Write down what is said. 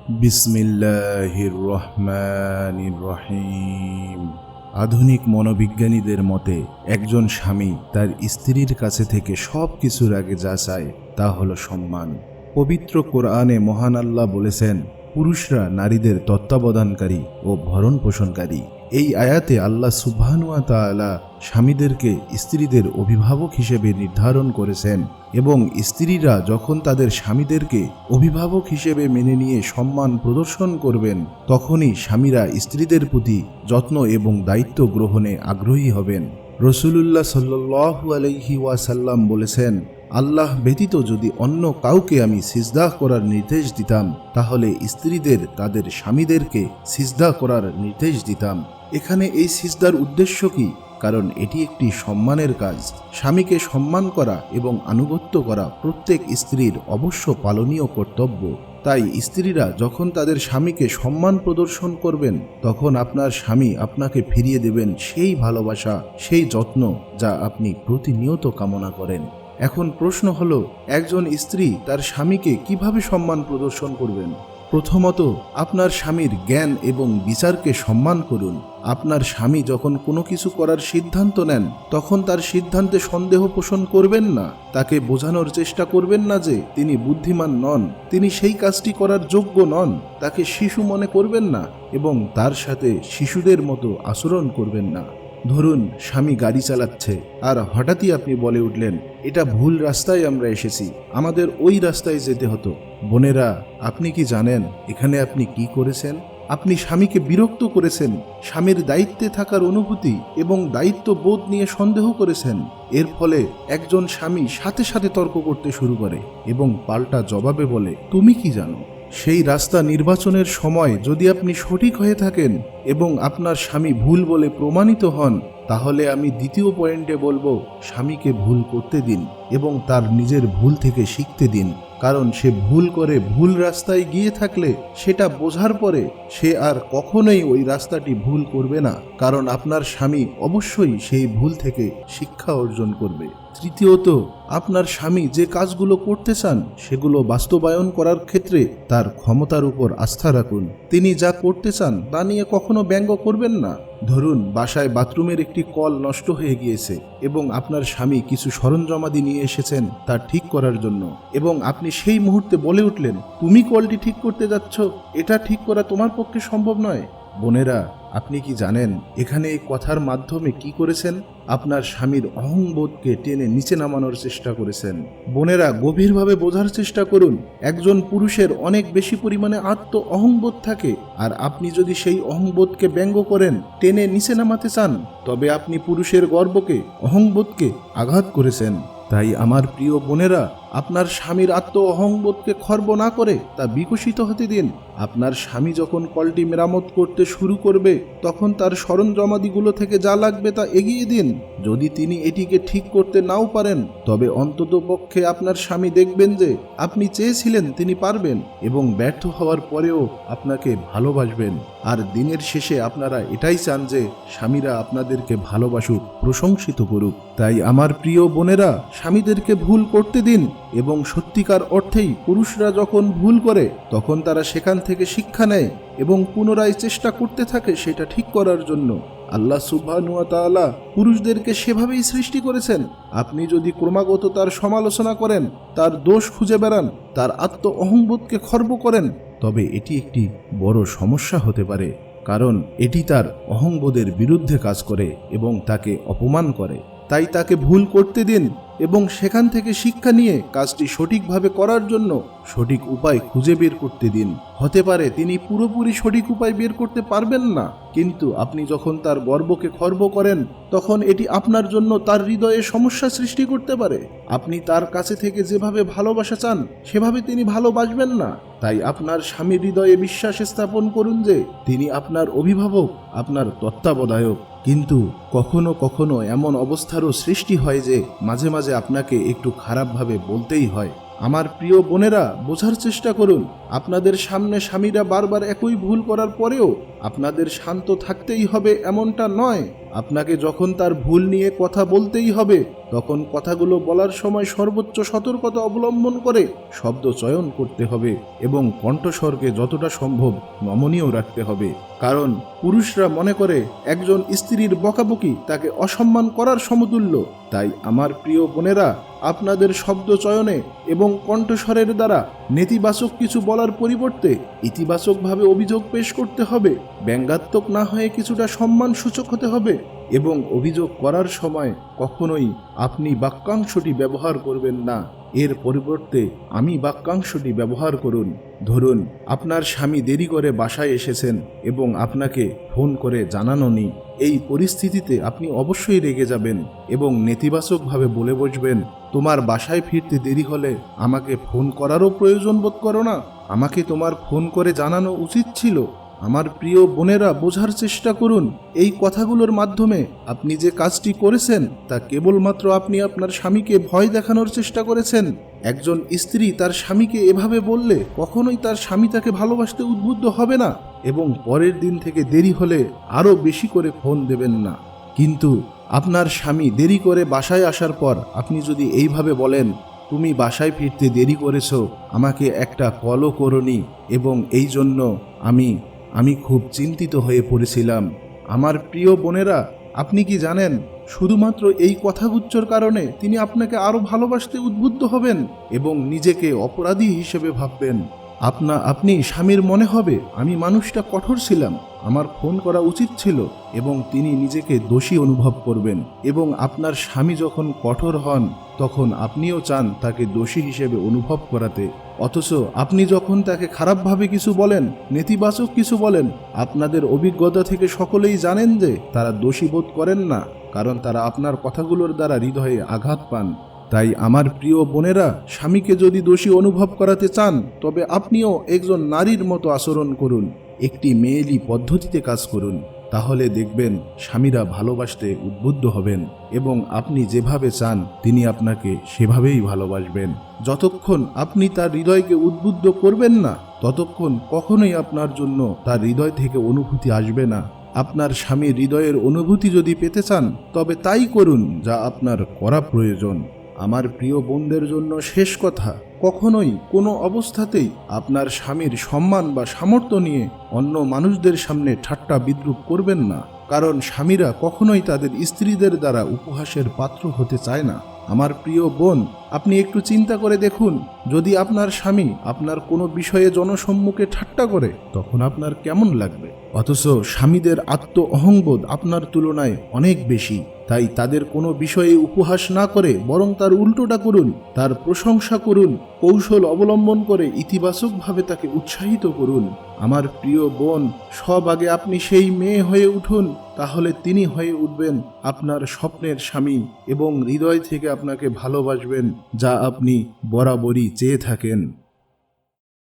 বিসমিল্লাহির রহমানির রহিম। আধুনিক মনোবিজ্ঞানীদের মতে একজন স্বামী তার স্ত্রীর কাছে থেকে সব কিছুর আগে যা চায় তা হলো সম্মান। পবিত্র কোরআনে মহান আল্লাহ বলেছেন, পুরুষরা নারীদের তত্ত্বাবধানকারী ও ভরণ পোষণকারী। এই আয়াতে আল্লাহ সুবহানাহু ওয়া তাআলা স্বামীদেরকে স্ত্রীদের অভিভাবক হিসেবে নির্ধারণ করেছেন এবং স্ত্রীরা যখন তাদের স্বামীদেরকে অভিভাবক হিসেবে মেনে নিয়ে সম্মান প্রদর্শন করবেন, তখনই স্বামীরা স্ত্রীদের প্রতি যত্ন এবং দায়িত্ব গ্রহণে আগ্রহী হবেন। রাসূলুল্লাহ সাল্লাল্লাহু আলাইহি ওয়াসাল্লাম বলেছেন, আল্লাহ ব্যতীত যদি অন্য কাউকে আমি সিজদা করার নির্দেশ দিতাম, তাহলে স্ত্রীদের তাদের স্বামীদেরকে সিজদা করার নির্দেশ দিতাম। এখানে এই সিজদার উদ্দেশ্য কি? কারণ এটি একটি সম্মানের কাজ। স্বামীকে সম্মান করা এবং আনুগত্য করা প্রত্যেক স্ত্রীর অবশ্য পালনীয় কর্তব্য। তাই স্ত্রীরা যখন তাদের স্বামীকে সম্মান প্রদর্শন করবেন, তখন আপনার স্বামী আপনাকে ফিরিয়ে দেবেন সেই ভালোবাসা, সেই যত্ন যা আপনি প্রতিনিয়ত কামনা করেন। এখন প্রশ্ন হলো, একজন স্ত্রী তার স্বামীকে কিভাবে সম্মান প্রদর্শন করবেন? প্রথমত, আপনার স্বামীর জ্ঞান এবং বিচারকে সম্মান করুন। আপনার স্বামী যখন কোনো কিছু করার সিদ্ধান্ত নেন, তখন তার সিদ্ধান্তে সন্দেহ পোষণ করবেন না। তাকে বোঝানোর চেষ্টা করবেন না যে তিনি বুদ্ধিমান নন, তিনি সেই কাজটি করার যোগ্য নন। তাকে শিশু মনে করবেন না এবং তার সাথে শিশুদের মতো আচরণ করবেন না। ধরুন, স্বামী গাড়ি চালাচ্ছে আর হঠাৎই আপনি বলে উঠলেন, এটা ভুল রাস্তায় আমরা এসেছি, আমাদের ওই রাস্তায় যেতে হতো। বোনেরা, আপনি কি জানেন এখানে আপনি কি করেছেন? আপনি স্বামীকে বিরক্ত করেছেন, স্বামীর দায়িত্বে থাকার অনুভূতি এবং দায়িত্ব বোধ নিয়ে সন্দেহ করেছেন। এর ফলে একজন স্বামী সাথে সাথে তর্ক করতে শুরু করে এবং পাল্টা জবাবে বলে, তুমি কি জানো? সেই রাস্তা নির্বাচনের সময় যদি আপনি সঠিক হয়ে থাকেন এবং আপনার স্বামী ভুল বলে প্রমাণিত হন, তাহলে আমি দ্বিতীয় পয়েন্টে বলবো, স্বামীকে ভুল করতে দিন এবং তার নিজের ভুল থেকে শিখতে দিন। কারণ সে ভুল করে ভুল রাস্তায় গিয়ে থাকলে সেটা বোঝার পরে সে আর কখনোই ওই রাস্তাটি ভুল করবে না, কারণ আপনার স্বামী অবশ্যই সেই ভুল থেকে শিক্ষা অর্জন করবে। তৃতীয়ত, আপনার স্বামী যে কাজগুলো করতে চান সেগুলো বাস্তবায়ন করার ক্ষেত্রে তার ক্ষমতার উপর আস্থা রাখুন। তিনি যা করতে চান তা নিয়ে কখনো ব্যঙ্গ করবেন না। ধরুন, বাসায় বাথরুমের একটি কল নষ্ট হয়ে গিয়েছে এবং আপনার স্বামী কিছু সরঞ্জামাদি নিয়ে এসেছেন তা ঠিক করার জন্য, এবং আপনি সেই মুহূর্তে বলে উঠলেন, তুমি কলটি ঠিক করতে যাচ্ছ, এটা ঠিক করা তোমার পক্ষে সম্ভব নয়। বোনেরা, আপনি কি জানেন এখানে এই কথার মাধ্যমে কি করেছেন? আপনার স্বামীর অহংবোধকে টেনে নিচে নামানোর চেষ্টা করেছেন। বোনেরা, গভীরভাবে বোঝার চেষ্টা করুন, একজন পুরুষের অনেক বেশি পরিমাণে অহংবোধ থাকে, আর আপনি যদি সেই অহংবোধকে ব্যঙ্গ করেন, টেনে নিচে নামাতে চান, তবে আপনি পুরুষের গর্বকে, অহংবোধকে আঘাত করেছেন। তাই আমার প্রিয় বোনেরা, আপনার স্বামীর অহংবোধকে খর্ব না করে তা বিকশিত হতে দিন। আপনার স্বামী যখন কলটি মেরামত করতে শুরু করবে, তখন তার সরঞ্জামাদিগুলো থেকে যা লাগবে তা এগিয়ে দিন। যদি তিনি এটিকে ঠিক করতে নাও পারেন, তবে অন্তত পক্ষে আপনার স্বামী দেখবেন যে আপনি চেয়েছিলেন তিনি পারবেন, এবং ব্যর্থ হওয়ার পরেও আপনাকে ভালোবাসবেন। আর দিনের শেষে আপনারা এটাই চান যে স্বামীরা আপনাদেরকে ভালোবাসুক, প্রশংসিত করুক। তাই আমার প্রিয় বোনেরা, স্বামীদেরকে ভুল করতে দিন, এবং সত্যিকার অর্থেই পুরুষরা যখন ভুল করে তখন তারা সেখান থেকে শিক্ষা নেয় এবং পুনরায় চেষ্টা করতে থাকে সেটা ঠিক করার জন্য। আল্লাহ সুবহানাহু ওয়া তাআলা পুরুষদেরকে সেভাবেই সৃষ্টি করেছেন। আপনি যদি ক্রমাগত তার সমালোচনা করেন, তার দোষ খুঁজে বেড়ান, তার অহংবোধকে খর্ব করেন, তবে এটি একটি বড় সমস্যা হতে পারে, কারণ এটি তার অহংবোধের বিরুদ্ধে কাজ করে এবং তাকে অপমান করে। তাই তাকে ভুল করতে দিন এবং সেখান থেকে শিক্ষা নিয়ে কাজটি সঠিকভাবে করার জন্য সঠিক উপায় খুঁজে বের করতে দিন। হতে পারে তিনি পুরোপুরি সঠিক উপায় বের করতে পারবেন না, কিন্তু আপনি যখন তার গর্বকে খর্ব করেন, তখন এটি আপনার জন্য তার হৃদয়ে সমস্যা সৃষ্টি করতে পারে। আপনি তার কাছে থেকে যেভাবে ভালোবাসা চান সেভাবে তিনি ভালোবাসবেন না। তাই আপনার স্বামীর হৃদয়ে বিশ্বাস স্থাপন করুন যে তিনি আপনার অভিভাবক, আপনার তত্ত্বাবধায়ক। কিন্তু কখনো কখনো এমন অবস্থারও সৃষ্টি হয় যে মাঝে মাঝে আপনাকে একটু খারাপভাবে বলতেই হয়। আমার প্রিয় বোনেরা, বোঝার চেষ্টা করুন, আপনাদের সামনে স্বামীরা বারবার একই ভুল করার পরেও আপনাদের শান্ত থাকতেই হবে এমনটা নয়। আপনাকে যখন তার ভুল নিয়ে কথা বলতেই হবে তখন কথাগুলো বলার সময় সর্বোচ্চ সতর্কতা অবলম্বন করে শব্দ চয়ন করতে হবে এবং কণ্ঠস্বরকে যতটা সম্ভব নমনীয় রাখতে হবে। কারণ পুরুষরা মনে করে একজন স্ত্রীর বকাবকি তাকে অসম্মান করার সমতুল্য। তাই আমার প্রিয় বোনেরা, আপনাদের শব্দ চয়নে এবং কণ্ঠস্বরের দ্বারা নেতিবাচক কিছু বলার পরিবর্তে ইতিবাচকভাবে অভিযোগ পেশ করতে হবে। ব্যঙ্গাত্মক না হয়ে কিছুটা সম্মানসূচক হতে হবে এবং অভিযোগ করার সময় কখনোই আপনি বাক্যাংশটি ব্যবহার করবেন না। এর পরিবর্তে আমি বাক্যাংশটি ব্যবহার করুন। ধরুন আপনার স্বামী দেরি করে বাসায় এসেছেন এবং আপনাকে ফোন করে জানানোনি। এই পরিস্থিতিতে আপনি অবশ্যই রেগে যাবেন এবং নেতিবাচকভাবে বলে বসবেন, তোমার বাসায় ফিরতে দেরি হলে আমাকে ফোন করারও প্রয়োজন বোধ করো না? আমাকে তোমার ফোন করে জানানো উচিত ছিল। আমার প্রিয় বোনেরা, বোঝার চেষ্টা করুন, এই কথাগুলোর মাধ্যমে আপনি যে কাজটি করেছেন তা কেবলমাত্র আপনি আপনার স্বামীকে ভয় দেখানোর চেষ্টা করেছেন। একজন স্ত্রী তার স্বামীকে এভাবে বললে কখনোই তার স্বামী তাকে ভালোবাসতে উদ্বুদ্ধ হবে না এবং পরের দিন থেকে দেরি হলে আরও বেশি করে ফোন দেবেন না। কিন্তু আপনার স্বামী দেরি করে বাসায় আসার পর আপনি যদি এইভাবে বলেন, তুমি বাসায় ফিরতে দেরি করেছ, আমাকে একটা কলও করোনি এবং এই জন্য আমি খুব চিন্তিত হয়ে পড়েছিলাম। আমার প্রিয় বোনেরা, আপনি কি জানেন শুধুমাত্র এই কথাগুচ্ছর কারণে তিনি আপনাকে আরও ভালোবাসতে উদ্বুদ্ধ হবেন এবং নিজেকে অপরাধী হিসেবে ভাববেন। আপনি স্বামীর মনে হবে আমি মানুষটা কঠোর ছিলাম, আমার ফোন করা উচিত ছিল এবং তিনি নিজেকে দোষী অনুভব করবেন। এবং আপনার স্বামী যখন কঠোর হন তখন আপনিও চান তাকে দোষী হিসেবে অনুভব করাতে। অথচ আপনি যখন তাকে খারাপভাবে কিছু বলেন, নেতিবাচক কিছু বলেন, আপনাদের অভিজ্ঞতা থেকে সকলেই জানেন যে তারা দোষী বোধ করেন না, কারণ তারা আপনার কথাগুলোর দ্বারা হৃদয়ে আঘাত পান। তাই আমার প্রিয় বোনেরা, স্বামীকে যদি দোষী অনুভব করাতে চান তবে আপনিও একজন নারীর মতো আচরণ করুন, একটি মেয়েলি পদ্ধতিতে কাজ করুন। তাহলে দেখবেন স্বামীরা ভালোবাসতে উদ্বুদ্ধ হবেন এবং আপনি যেভাবে চান তিনি আপনাকে সেভাবেই ভালোবাসবেন। যতক্ষণ আপনি তার হৃদয়কে উদ্বুদ্ধ করবেন না ততক্ষণ কখনোই আপনার জন্য তার হৃদয় থেকে অনুভূতি আসবে না। আপনার স্বামীর হৃদয়ের অনুভূতি যদি পেতে চান তবে তাই করুন যা আপনার করা প্রয়োজন। আমার প্রিয় বোনদের জন্য শেষ কথা, কখনোই কোনো অবস্থাতেই আপনার স্বামীর সম্মান বা সামর্থ্য নিয়ে অন্য মানুষদের সামনে ঠাট্টা বিদ্রূপ করবেন না, কারণ স্বামীরা কখনোই তাদের স্ত্রীদের দ্বারা উপহাসের পাত্র হতে চায় না। আমার প্রিয় বোন, আপনি একটু চিন্তা করে দেখুন, যদি আপনার স্বামী আপনার কোনো বিষয়ে জনসম্মুখে ঠাট্টা করে তখন আপনার কেমন লাগবে? অথচ স্বামীদের আত্ম অহংবোধ আপনার তুলনায় অনেক বেশি। তাই তাদের কোনো বিষয়ে উপহাস না করে বরং তার উল্টোটা করুন, তার প্রশংসা করুন, কৌশল অবলম্বন করে ইতিবাচকভাবে তাকে উৎসাহিত করুন। আমার প্রিয় বোন, সব আগে আপনি সেই মেয়ে হয়ে উঠুন, তাহলে তিনি হয়ে উঠবেন আপনার স্বপ্নের স্বামী এবং হৃদয় থেকে আপনাকে ভালোবাসবেন, যা আপনি বরাবরই চেয়ে থাকেন।